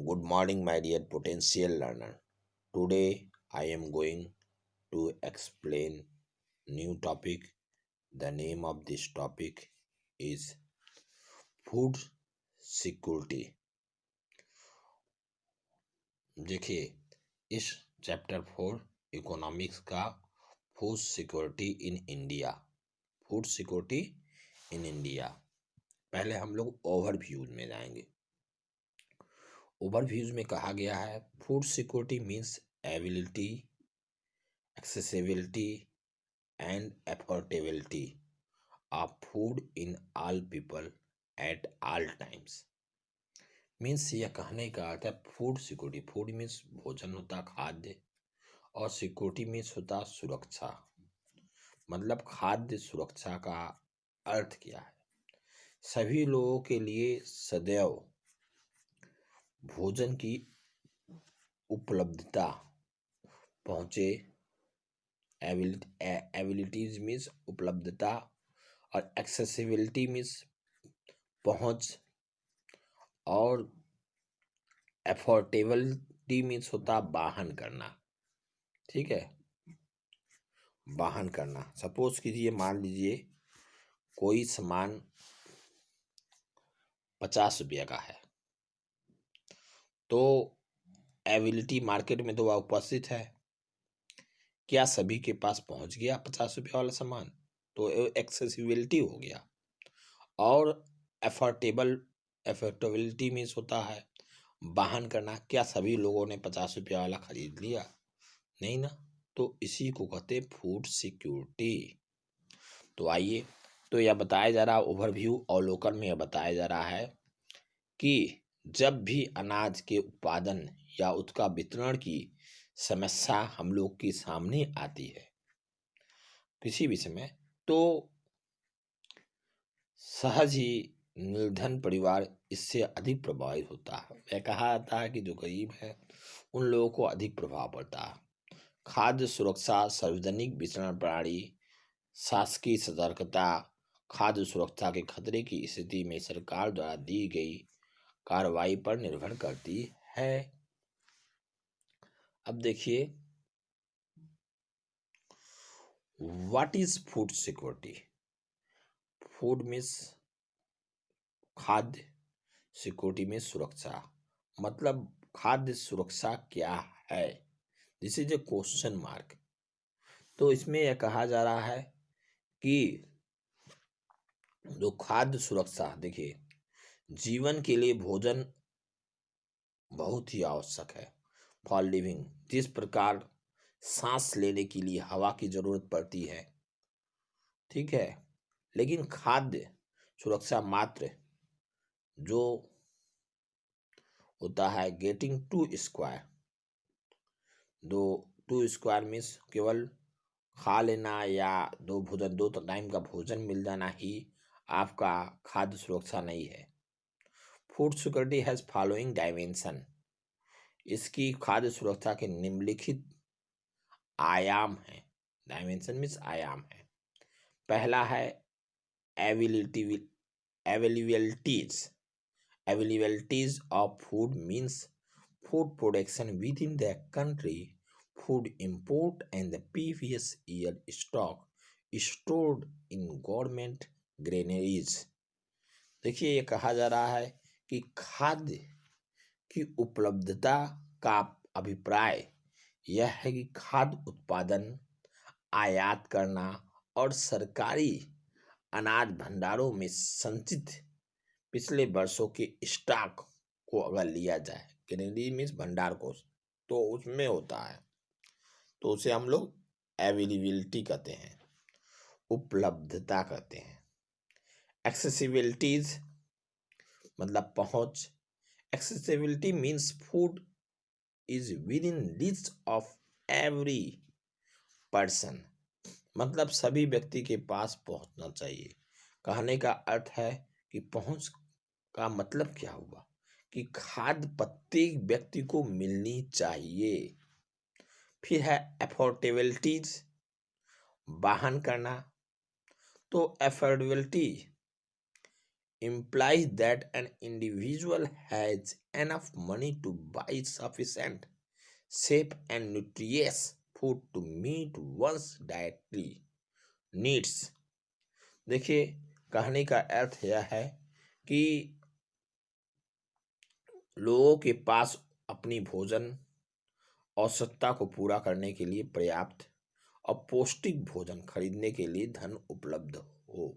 Good morning, my dear potential learner. Today I am going to explain new topic. The name of this topic is food security. देखिए इस chapter 4 economics का food security in India. Food security in India. पहले हम लोग overviews में जाएंगे। Overviews में कहा गया है food security means ability, accessibility and affordability of food in all people at all times। Means यह कहने का अर्थ है फूड सिक्योरिटी। फूड मीन्स भोजन होता, खाद्य, और सिक्योरिटी मीन्स होता सुरक्षा। मतलब खाद्य सुरक्षा का अर्थ क्या है? सभी लोगों के लिए सदैव भोजन की उपलब्धता पहुँचे। एबिलिटीज मीन्स उपलब्धता, और एक्सेसिबिलिटी मीन्स पहुंच, और एफोर्डेबिलिटी मीन्स होता वाहन करना। ठीक है, वाहन करना। सपोज कीजिए, मान लीजिए कोई सामान 50 रुपये का है, तो एबिलिटी मार्केट में तो वह उपस्थित है। क्या सभी के पास पहुंच गया 50 रुपये वाला सामान? तो एक्सेसिबिलिटी हो गया। और एफोर्डेबिलिटी मीन्स होता है वाहन करना। क्या सभी लोगों ने 50 रुपये वाला खरीद लिया? नहीं ना। तो इसी को कहते फूड सिक्योरिटी। तो आइए, तो यह बताया जा रहा, ओवरव्यू अवलोकन में यह बताया जा रहा है कि जब भी अनाज के उत्पादन या उसका वितरण की समस्या हम लोग के सामने आती है किसी भी समय, तो सहज ही निर्धन परिवार इससे अधिक प्रभावित होता है। यह कहा जाता है कि जो गरीब है उन लोगों को अधिक प्रभाव पड़ता है। खाद्य सुरक्षा, सार्वजनिक वितरण प्रणाली, शासकीय सतर्कता, खाद्य सुरक्षा के खतरे की स्थिति में सरकार द्वारा दी गई कार्रवाई पर निर्भर करती है। अब देखिए, what is food security? Food means खाद्य, सिक्योरिटी में सुरक्षा। मतलब खाद्य सुरक्षा क्या है? This is a question mark. तो इसमें यह कहा जा रहा है कि जो खाद्य सुरक्षा, देखिए जीवन के लिए भोजन बहुत ही आवश्यक है फॉर लिविंग। जिस प्रकार सांस लेने के लिए हवा की जरूरत पड़ती है, ठीक है, लेकिन खाद्य सुरक्षा मात्र जो होता है गेटिंग टू स्क्वायर। दो टू स्क्वायर मीन्स केवल खा लेना या दो टाइम का भोजन मिल जाना ही आपका खाद्य सुरक्षा नहीं है। Food security has following dimension. इसकी खाद्य सुरक्षा के निम्नलिखित आयाम हैं। डायमेंशन मीन्स आयाम है। पहला है availabilities. Availabilities of food means food production within the country, food import and the previous year stock stored in government granaries। देखिए, ये कहा जा रहा है कि खाद्य की उपलब्धता का अभिप्राय यह है कि खाद्य उत्पादन, आयात करना और सरकारी अनाज भंडारों में संचित पिछले वर्षों के स्टॉक को अगर लिया जाए, ग्रेनरी मीन्स भंडार कोष, तो उसमें होता है, तो उसे हम लोग अवेलेबिलिटी कहते हैं, उपलब्धता कहते हैं। एक्सेसिबिलिटीज मतलब पहुंच। Accessibility means food is with in reach of every person. मतलब सभी व्यक्ति के पास पहुंचना चाहिए। कहने का अर्थ है कि पहुंच का मतलब क्या हुआ कि खाद्य प्रत्येक व्यक्ति को मिलनी चाहिए। फिर है अफोर्डेबिलिटीज, वाहन करना। तो affordability implies that an individual has enough money to buy sufficient, safe, and nutritious food to meet one's dietary needs. देखिए, कहने का अर्थ यह है कि लोगों के पास अपनी भोजन आवश्यकता को पूरा करने के लिए पर्याप्त और पौष्टिक भोजन खरीदने के लिए धन उपलब्ध हो।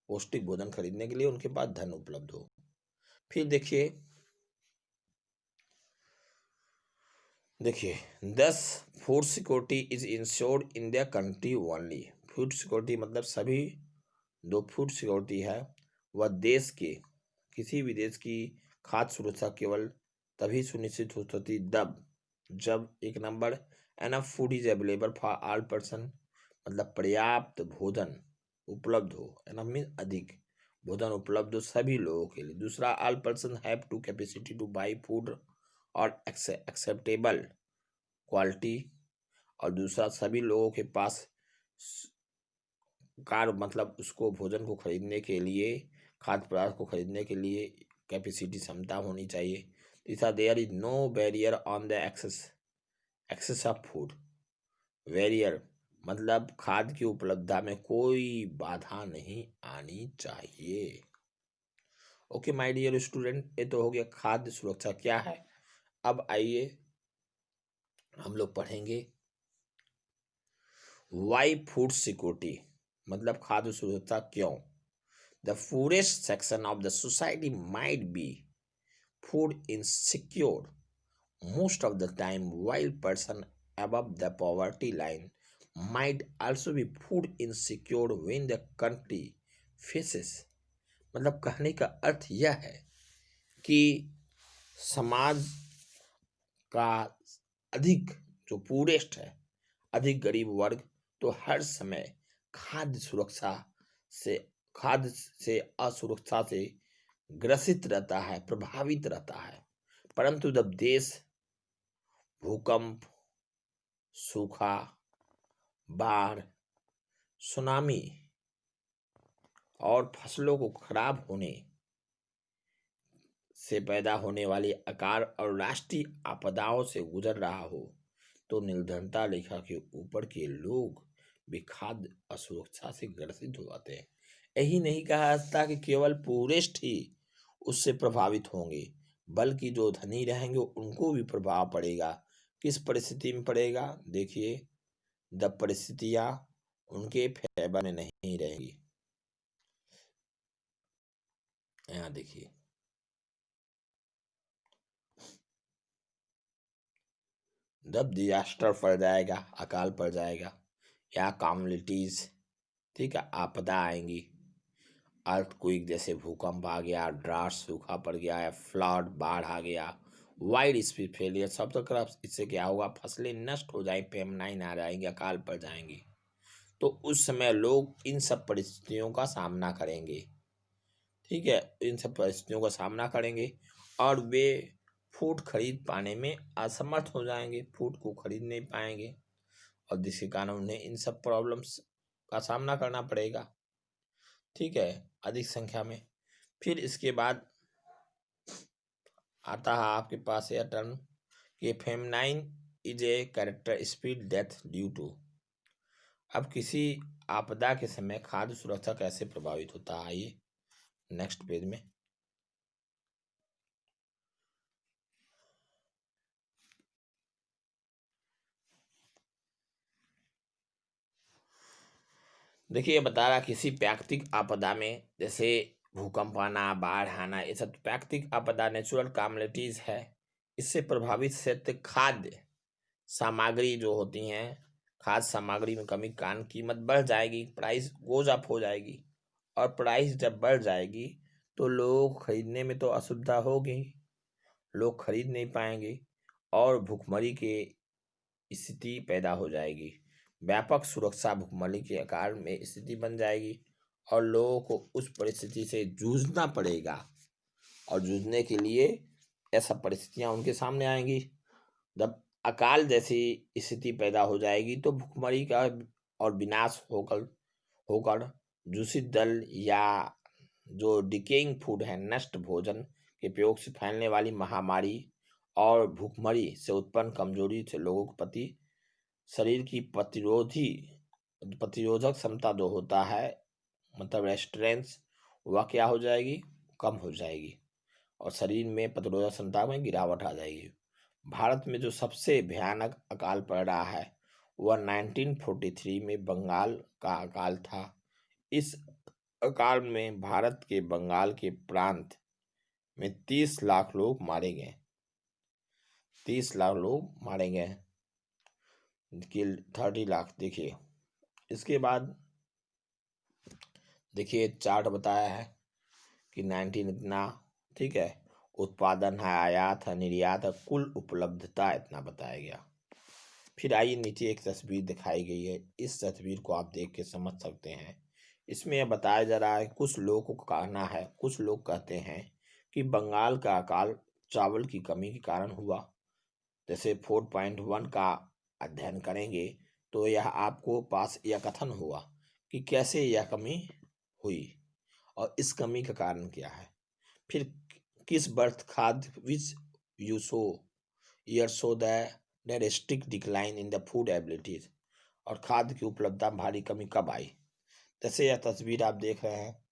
पौष्टिक भोजन खरीदने के लिए उनके पास धन उपलब्ध हो। फिर देखिए, दस food security is insured in the country only. Food security मतलब सभी जो फूड सिक्योरिटी है वह देश के किसी भी देश की खाद्य सुरक्षा केवल तभी सुनिश्चित हो सकती जब एक number enough food is available for all person, मतलब पर्याप्त भोजन उपलब्ध हो। एनफ मीन अधिक भोजन उपलब्ध हो सभी लोगों के लिए। दूसरा, all person have to capacity to buy food और एक्सेप्टेबल क्वालिटी। और दूसरा, सभी लोगों के पास कार मतलब उसको भोजन को खरीदने के लिए, खाद्य पदार्थ को खरीदने के लिए कैपेसिटी क्षमता होनी चाहिए। तीसरा, there is no barrier on the access of food. Barrier मतलब खाद्य की उपलब्धता में कोई बाधा नहीं आनी चाहिए। ओके माय डियर स्टूडेंट, ये तो हो गया खाद्य सुरक्षा क्या है। अब आइए हम लोग पढ़ेंगे वाई फूड सिक्योरिटी, मतलब खाद्य सुरक्षा क्यों। The poorest section of the society might be food insecure most of the time, while person above the poverty line might also be food insecure when the country faces। मतलब कहने का अर्थ यह है कि समाज का अधिक जो पूरेस्ट है, अधिक गरीब वर्ग, तो हर समय खाद्य से असुरक्षा से ग्रसित रहता है, प्रभावित रहता है। परंतु जब देश भूकंप, सूखा, बाढ़, सुनामी और फसलों को खराब होने से पैदा होने वाली अकाल और राष्ट्रीय आपदाओं से गुजर रहा हो, तो निर्धनता रेखा के ऊपर के लोग भी खाद्य असुरक्षा से ग्रसित हो जाते हैं। यही नहीं कहा जाता कि केवल पूरेस्ट ही उससे प्रभावित होंगे, बल्कि जो धनी रहेंगे उनको भी प्रभाव पड़ेगा। किस परिस्थिति में पड़ेगा? देखिए, जब परिस्थितियां उनके फेवर में नहीं रहेंगी। यहाँ देखिए, जब डिजास्टर पड़ जाएगा, अकाल पड़ जाएगा, या कम्युनिटीज, ठीक है, आपदा आएंगी, अर्थक्वेक जैसे भूकंप आ गया, ड्राट सूखा पड़ गया, या फ्लड बाढ़ आ गया, वाइड स्पीड फेलियर, सब तरफ इससे क्या होगा? फसलें नष्ट हो जाएंगी, फेमनाइन आ जाएंगे, अकाल पड़ जाएंगी। तो उस समय लोग इन सब परिस्थितियों का सामना करेंगे, ठीक है, इन सब परिस्थितियों का सामना करेंगे और वे फूड खरीद पाने में असमर्थ हो जाएंगे, फूड को खरीद नहीं पाएंगे, और जिसके कारण उन्हें इन सब प्रॉब्लम्स का सामना करना पड़ेगा, ठीक है, अधिक संख्या में। फिर इसके बाद आता है आपके पास यह टर्म कि feminine is a character speed death due to. अब किसी आपदा के समय खाद्य सुरक्षा कैसे प्रभावित होता है, आइए नेक्स्ट पेज में। देखिए, बता रहा किसी प्राकृतिक आपदा में, जैसे भूकंप आना, बाढ़ आना, ये सब प्राकृतिक आपदा नेचुरल कैलामिटीज है। इससे प्रभावित क्षेत्र खाद्य सामग्री जो होती हैं, खाद्य सामग्री में कमी के कारण कीमत बढ़ जाएगी, प्राइस गोज अप हो जाएगी। और प्राइस जब बढ़ जाएगी तो लोगों को खरीदने में तो असुविधा होगी, लोग खरीद नहीं पाएंगे और भुखमरी की स्थिति पैदा हो जाएगी। व्यापक सुरक्षा भुखमरी के आकार में स्थिति बन जाएगी और लोगों को उस परिस्थिति से जूझना पड़ेगा, और जूझने के लिए ऐसा परिस्थितियां उनके सामने आएंगी। जब अकाल जैसी स्थिति पैदा हो जाएगी तो भुखमरी का और विनाश होकर होकर दूषित जल या जो डिकेइंग फूड है, नष्ट भोजन के प्रयोग से फैलने वाली महामारी और भूखमरी से उत्पन्न कमजोरी से लोगों के प्रति शरीर की प्रतिरोधक क्षमता जो होता है, मतलब रेस्टोरेंट्स, वह क्या हो जाएगी, कम हो जाएगी और शरीर में प्रतिरोधक क्षमता में गिरावट आ जाएगी। भारत में जो सबसे भयानक अकाल पड़ रहा है वह 1943 में बंगाल का अकाल था। इस अकाल में भारत के बंगाल के प्रांत में 30 लाख लोग मारे गए। 30 लाख लोग मारे गए, किल 30 लाख। देखिए इसके बाद देखिए चार्ट बताया है कि 19 इतना, ठीक है, उत्पादन है, आयात है, निर्यात है, कुल उपलब्धता इतना बताया गया। फिर आइए नीचे एक तस्वीर दिखाई गई है, इस तस्वीर को आप देख के समझ सकते हैं। इसमें यह बताया जा रहा है, कुछ लोगों को कहना है, कुछ लोग कहते हैं कि बंगाल का अकाल चावल की कमी के कारण हुआ। जैसे 4.1 का अध्ययन करेंगे तो यह आपको पास यह कथन हुआ कि कैसे यह कमी हुई और इस कमी का कारण क्या है। फिर किस बर्थ खाद्य which you so year so the drastic decline in the food abilities, और खाद्य की उपलब्धता में भारी कमी कब आई। जैसे यह तस्वीर आप देख रहे हैं,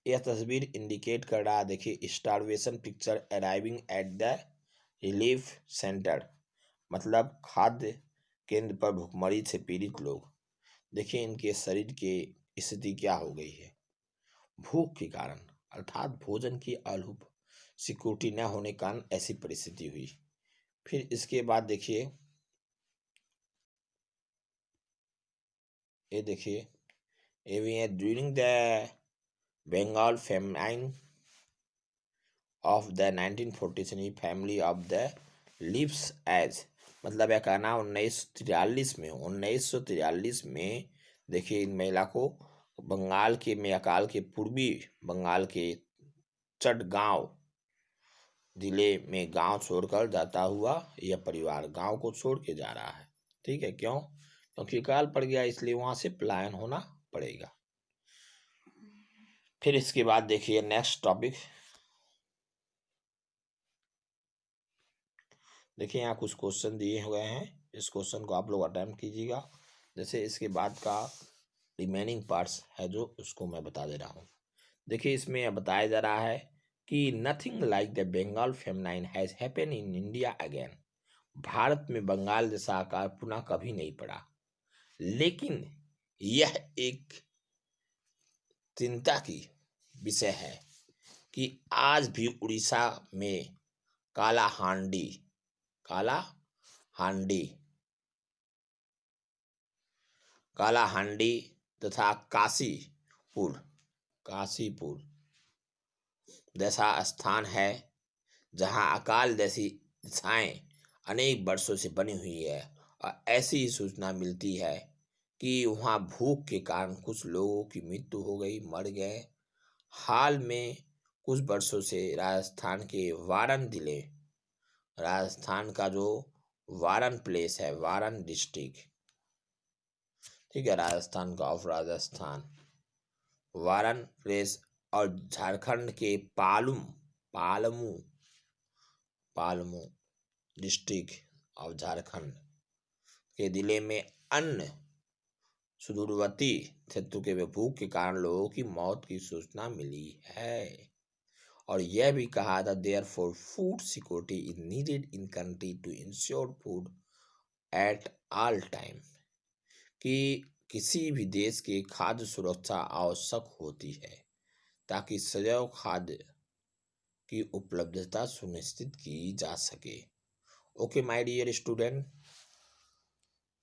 यह तस्वीर इंडिकेट कर रहा है, देखिए, starvation picture arriving at the relief centre, मतलब खाद्य केंद्र पर भूखमरी से पीड़ित लोग। देखिए इनके शरीर की स्थिति क्या हो गई है भूख के कारण, अर्थात भोजन की अलूप सिक्योरिटी न होने के कारण ऐसी परिस्थिति हुई। फिर इसके बाद देखिए, ये देखिए, during the Bengal famine of the 1943 family of the lives as, मतलब यह कहना 1943 में देखिए इन महिला को बंगाल के में अकाल के पूर्वी बंगाल के चटगांव जिले में गांव छोड़कर जाता हुआ यह परिवार गांव को छोड़ के जा रहा है। ठीक है, क्यों? क्योंकि अकाल पड़ गया, इसलिए वहां से पलायन होना पड़ेगा। फिर इसके बाद देखिए नेक्स्ट टॉपिक, देखिए यहाँ कुछ क्वेश्चन दिए हुए हैं, इस क्वेश्चन को आप लोग अटेम्प्ट कीजिएगा। जैसे इसके बाद का रिमेनिंग पार्ट्स है जो उसको मैं बता दे रहा हूँ। देखिए इसमें यह बताया जा रहा है कि nothing like the Bengal feminine has happen in India again, Bharat में बंगाल जैसा आकार पुनः कभी नहीं पड़ा। लेकिन यह एक चिंता की विषय है कि आज भी उड़ीसा में काला हांडी काला हांडी काला हांडी तथा काशीपुर जैसा स्थान है जहां अकाल जैसी दिशाएं अनेक वर्षों से बनी हुई है, और ऐसी ही सूचना मिलती है कि वहां भूख के कारण कुछ लोगों की मृत्यु हो गई, मर गए। हाल में कुछ वर्षों से राजस्थान के वारन जिले, राजस्थान का जो वारन प्लेस है, वारन डिस्ट्रिक्ट, ठीक है, राजस्थान का ऑफ राजस्थान वारन प्लेस, और झारखंड के पालमू पालमू डिस्ट्रिक्ट ऑफ झारखंड के जिले में अन्य सुदूरवर्ती क्षेत्रों के भूख के कारण लोगों की मौत की सूचना मिली है। और यह भी कहा था there for food security is needed in country to ensure food at all time, कि किसी भी देश की खाद्य सुरक्षा आवश्यक होती है ताकि सदैव खाद्य की उपलब्धता सुनिश्चित की जा सके। Okay my dear student,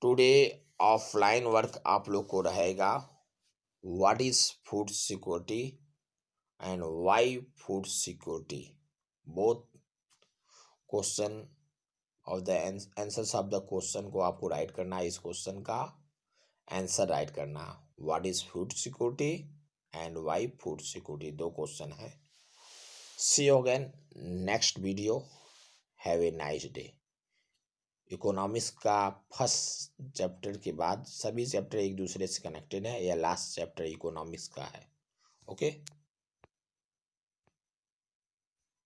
today offline work आप लोग को रहेगा what is food security and why food security, both question of the answers of the question को आपको राइट करना है। इस क्वेश्चन का आंसर राइट करना, what is food security and why food security, दो क्वेश्चन है। See you again next video, have a nice day. Economics का फर्स्ट चैप्टर के बाद सभी चैप्टर एक दूसरे से कनेक्टेड है, यह लास्ट चैप्टर इकोनॉमिक्स का है। ओके।